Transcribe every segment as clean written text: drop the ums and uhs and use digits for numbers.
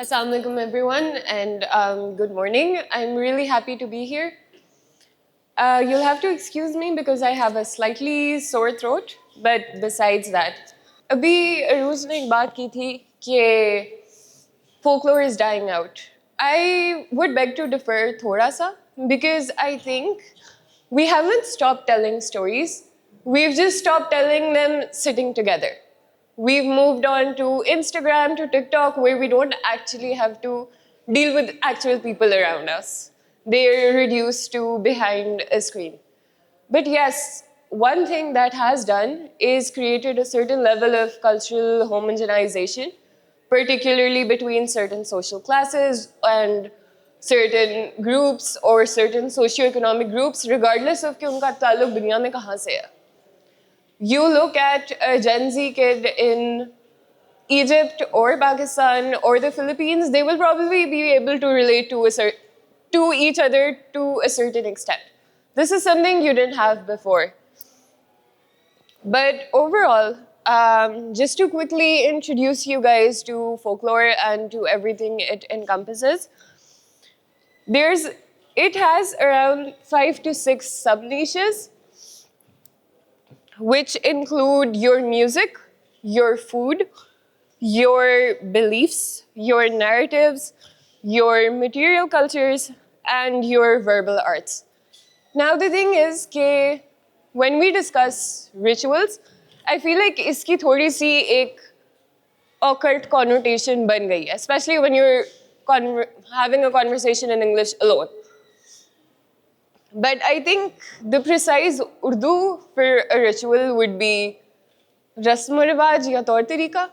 Assalamu alaikum everyone and good morning. I'm really happy to be here. You'll have to excuse me because I have a slightly sore throat, but besides that. अभी अरूज ने एक बात की थी कि folklore is dying out. I would beg to differ thoda sa because I think we haven't stopped telling stories. We've just stopped telling them sitting together. We've moved on to Instagram, to TikTok, where we don't actually have to deal with actual people around us. They're reduced to behind a screen. But yes, one thing that has done is created a certain level of cultural homogenization, particularly between certain social classes and certain groups or certain socio-economic groups, regardless of कि उनका ताल्लुक दुनिया में कहाँ से है. You look at a Gen Z kid in Egypt or Pakistan or the Philippines, they will probably be able to relate to each other to a certain extent. This is something you didn't have before. But overall, just to quickly introduce you guys to folklore and to everything it encompasses, it has around 5 to 6 sub-niches, which include your music, your food, your beliefs, your narratives, your material cultures, and your verbal arts. Now the thing is that when we discuss rituals, I feel like iski thodi si ek occult connotation ban gayi, especially when you're having a conversation in English alone. But I think the precise Urdu for a ritual would be rasm riwaj ya taur tarika.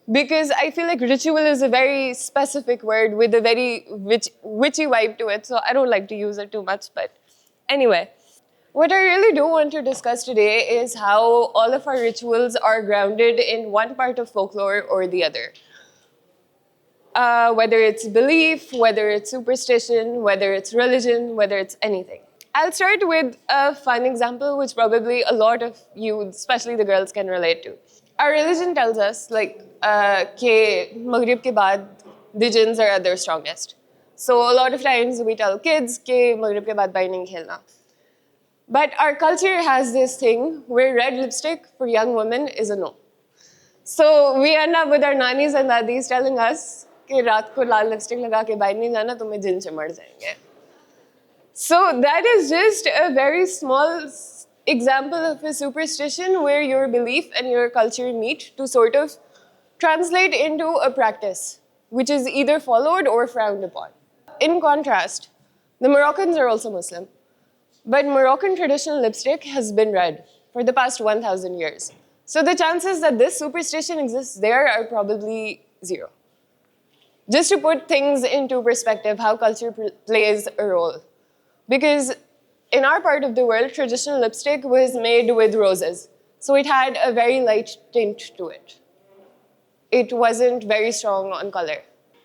Because I feel like ritual is a very specific word with a very witchy vibe to it, so I don't like to use it too much. But anyway, what I really do want to discuss today is how all of our rituals are grounded in one part of folklore or the other. Whether it's belief, whether it's superstition, whether it's religion, whether it's anything. I'll start with a fun example, which probably a lot of you, especially the girls, can relate to. Our religion tells us, like, ke Maghrib ke baad, the jinns are at their strongest. So a lot of times we tell kids ke Maghrib ke baad bhai nahi khelna. But our culture has this thing where red lipstick for young women is a no. So we end up with our nannies and daddies telling us कि रात को लाल lipstick लगा के बाहर नहीं जाना तुम्हें जिन चिमड़ जाएंगे. So that is just a very small example of a superstition where your belief and your culture meet to sort of translate into a practice, which is either followed or frowned upon. In contrast, the Moroccans are also Muslim, but Moroccan traditional lipstick has been red for the past 1,000 years. So the chances that this superstition exists there are probably zero. Just to put things into perspective, how culture plays a role. Because in our part of the world, traditional lipstick was made with roses. So it had a very light tint to it. It wasn't very strong on color.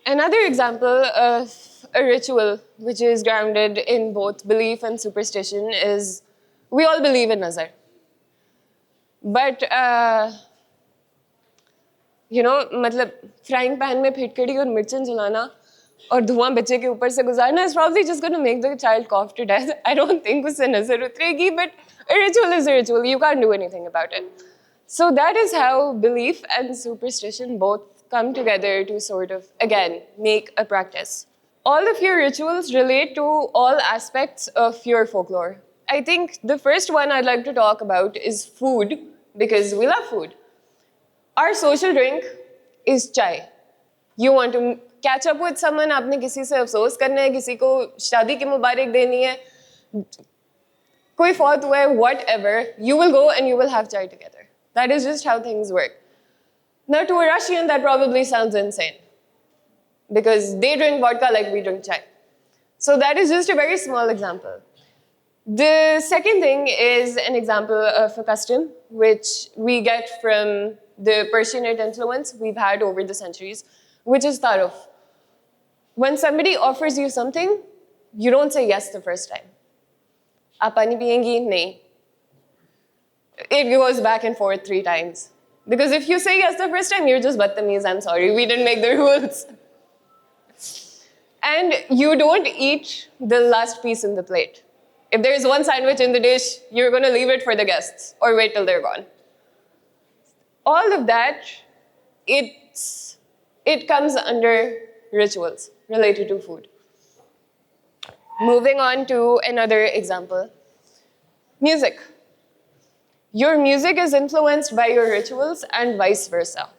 Another example of a ritual which is grounded in both belief and superstition is we all believe in nazar. But मतलब frying pan में फिटकड़ी और मिर्चन जलाना और धुआं बच्चे के ऊपर से गुजारना is probably just going to make the child cough to death. I don't think उससे नजर उतरेगी, but a ritual is a ritual. You can't do anything about it. So that is how belief and superstition both come together to sort of, again, make a practice. All of your rituals relate to all aspects of your folklore. I think the first one I'd like to talk about is food, because we love food. Our social drink is chai. You want to catch up with someone, आपने किसी से अफसोस करना है, किसी को शादी की मुबारक देनी है, कोई फौत हुआ है, whatever, you will go and you will have chai together. That is just how things work. Now to a Russian, that probably sounds insane because they drink vodka like we drink chai. So that is just a very small example. The second thing is an example of a custom which we get from the Persianate influence we've had over the centuries, which is taruf. When somebody offers you something, you don't say yes the first time. Aap pani piyengi? Nahi. It goes back and forth 3 times. Because if you say yes the first time, you're just badtameez, I'm sorry, we didn't make the rules. And you don't eat the last piece in the plate. If there's one sandwich in the dish, you're going to leave it for the guests or wait till they're gone. All of that, it comes under rituals related to food. Moving on to another example. Music. Your music is influenced by your rituals and vice versa.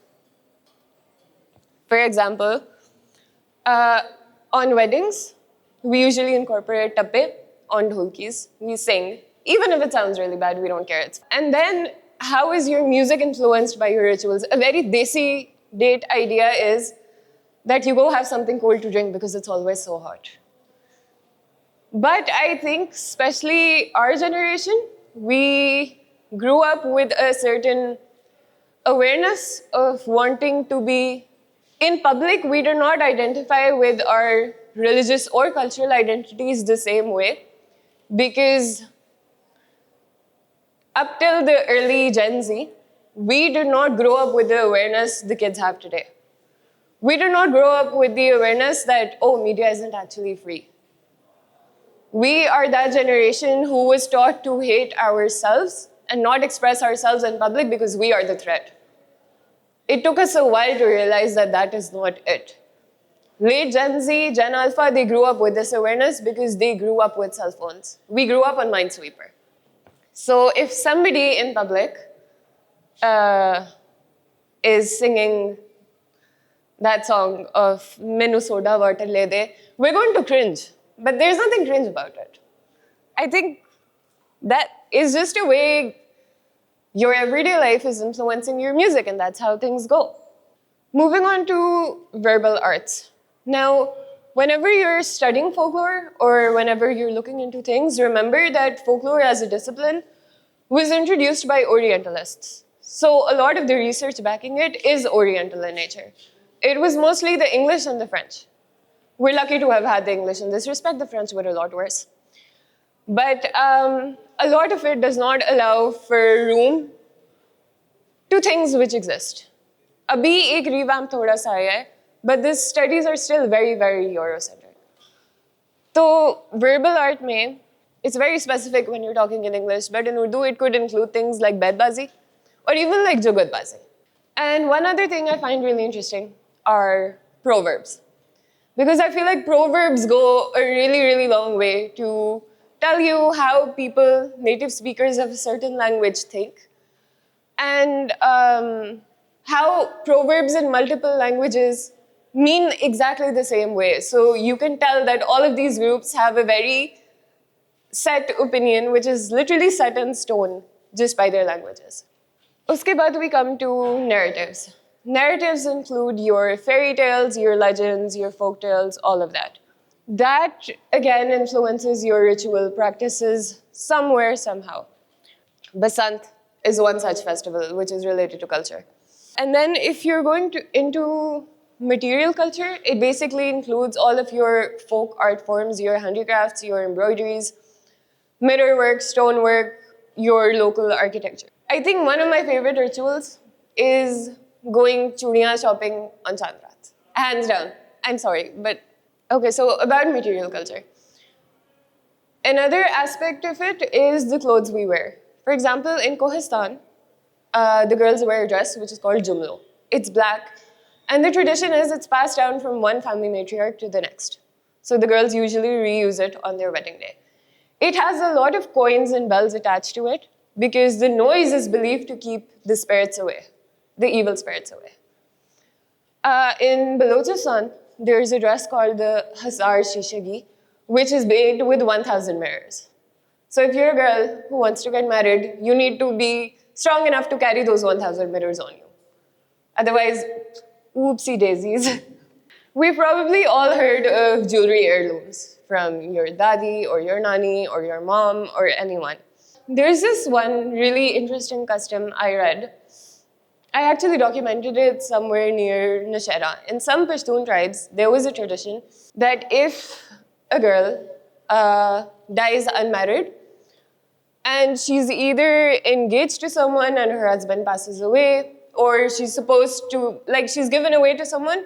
For example, on weddings, we usually incorporate tappe on dholkis. We sing. Even if it sounds really bad, we don't care. And then, how is your music influenced by your rituals? A very desi date idea is that you go have something cold to drink because it's always so hot. But I think, especially our generation, we grew up with a certain awareness of wanting to be in public. We do not identify with our religious or cultural identities the same way, because up till the early Gen Z, we did not grow up with the awareness the kids have today. We did not grow up with the awareness that, oh, media isn't actually free. We are that generation who was taught to hate ourselves and not express ourselves in public because we are the threat. It took us a while to realize that that is not it. Late Gen Z, Gen Alpha, they grew up with this awareness because they grew up with cell phones. We grew up on Minesweeper. So if somebody in public is singing that song of Menu Soda Water Le De, we're going to cringe. But there's nothing cringe about it. I think that is just a way your everyday life is influencing your music, and that's how things go. Moving on to verbal arts. Now, whenever you're studying folklore or whenever you're looking into things, remember that folklore as a discipline was introduced by Orientalists. So a lot of the research backing it is Oriental in nature. It was mostly the English and the French. We're lucky to have had the English in this respect. The French were a lot worse. But a lot of it does not allow for room to things which exist. Abhi ek revamp thoda sa aaya hai, but these studies are still very, very Eurocentric. So verbal art mein, it's very specific when you're talking in English, but in Urdu it could include things like bedbazi or even like jugadbazi. And one other thing I find really interesting are proverbs. Because I feel like proverbs go a really, really long way to tell you how people, native speakers of a certain language, think, and how proverbs in multiple languages mean exactly the same way. So you can tell that all of these groups have a very set opinion, which is literally set in stone just by their languages. Uske baad we come to narratives. Narratives include your fairy tales, your legends, your folk tales, all of that. That, again, influences your ritual practices somewhere, somehow. Basant is one such festival, which is related to culture. And then if you're going into material culture, it basically includes all of your folk art forms, your handicrafts, your embroideries, mirrorwork, stonework, your local architecture. I think one of my favorite rituals is going chuniya shopping on Chandrat. Hands down. I'm sorry, but okay, so about material culture. Another aspect of it is the clothes we wear. For example, in Kohistan, the girls wear a dress which is called jumlo. It's black, and the tradition is it's passed down from one family matriarch to the next. So the girls usually reuse it on their wedding day. It has a lot of coins and bells attached to it because the noise is believed to keep the spirits away, the evil spirits away. In Balochistan, there's a dress called the Hazar Shishagi, which is made with 1,000 mirrors. So if you're a girl who wants to get married, you need to be strong enough to carry those 1,000 mirrors on you. Otherwise, oopsie daisies. We've probably all heard of jewelry heirlooms from your dadi or your nani or your mom or anyone. There's this one really interesting custom I read. I actually documented it somewhere near Nashera. In some Pashtun tribes, there was a tradition that if a girl dies unmarried and she's either engaged to someone and her husband passes away, or she's supposed to, like she's given away to someone,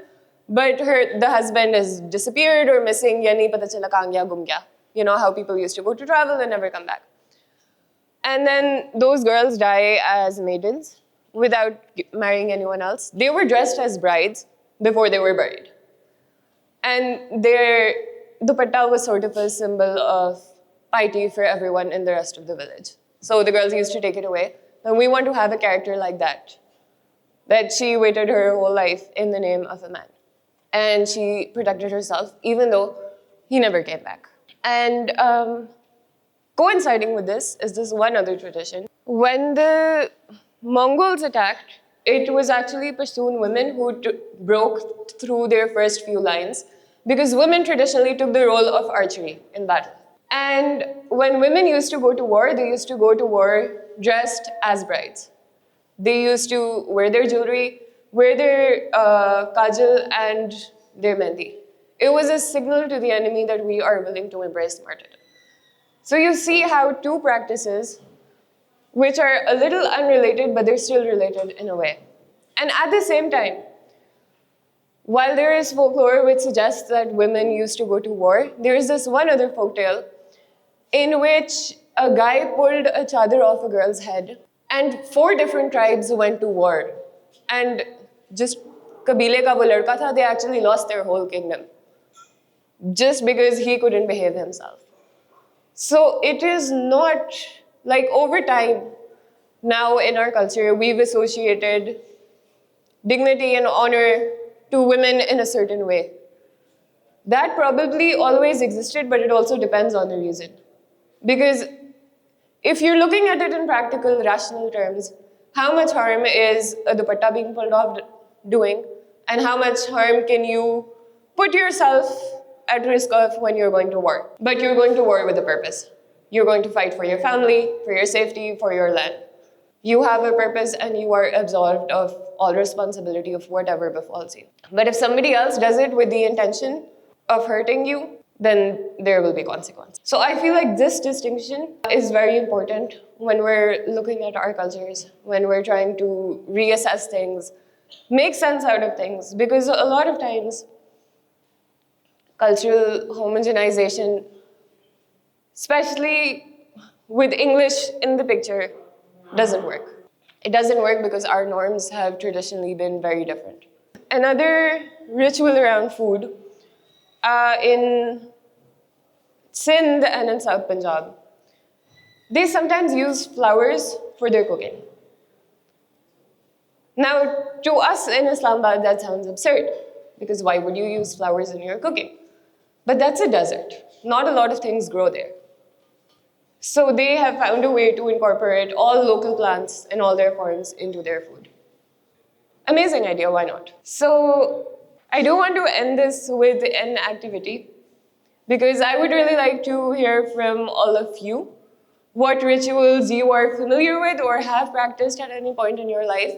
but the husband has disappeared or missing, ya nahi pata chala kahan gaya, gum gaya. You know how people used to go to travel and never come back. And then those girls die as maidens without marrying anyone else. They were dressed as brides before they were buried. And their dupatta was sort of a symbol of piety for everyone in the rest of the village. So the girls used to take it away. And we want to have a character like that she waited her whole life in the name of a man. And she protected herself, even though he never came back. And coinciding with this is this one other tradition. When the Mongols attacked, it was actually Pashtun women who broke through their first few lines, because women traditionally took the role of archery in battle. And when women used to go to war, they used to go to war dressed as brides. They used to wear their jewelry, wear their kajal and their mehndi. It was a signal to the enemy that we are willing to embrace martyrdom. So you see how two practices, which are a little unrelated, but they're still related in a way. And at the same time, while there is folklore which suggests that women used to go to war, there is this one other folktale in which a guy pulled a chadar off a girl's head, and 4 different tribes went to war. And just kabile ka wo ladka tha, they actually lost their whole kingdom just because he couldn't behave himself. So it is not like over time, now in our culture, we've associated dignity and honor to women in a certain way. That probably always existed, but it also depends on the reason. Because if you're looking at it in practical, rational terms, how much harm is a dupatta being pulled off doing, and how much harm can you put yourself at risk of when you're going to war? But you're going to war with a purpose. You're going to fight for your family, for your safety, for your land. You have a purpose and you are absolved of all responsibility of whatever befalls you. But if somebody else does it with the intention of hurting you, then there will be consequences. So I feel like this distinction is very important when we're looking at our cultures, when we're trying to reassess things, make sense out of things, because a lot of times cultural homogenization, especially with English in the picture, doesn't work. It doesn't work because our norms have traditionally been very different. Another ritual around food, in Sindh and in South Punjab, they sometimes use flowers for their cooking. Now, to us in Islamabad, that sounds absurd, because why would you use flowers in your cooking? But that's a desert. Not a lot of things grow there. So they have found a way to incorporate all local plants in all their forms into their food. Amazing idea, why not? So I do want to end this with an activity, because I would really like to hear from all of you what rituals you are familiar with or have practiced at any point in your life.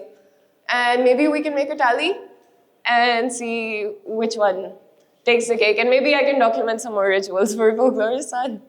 And maybe we can make a tally and see which one takes the cake. And maybe I can document some more rituals for Folkloristan.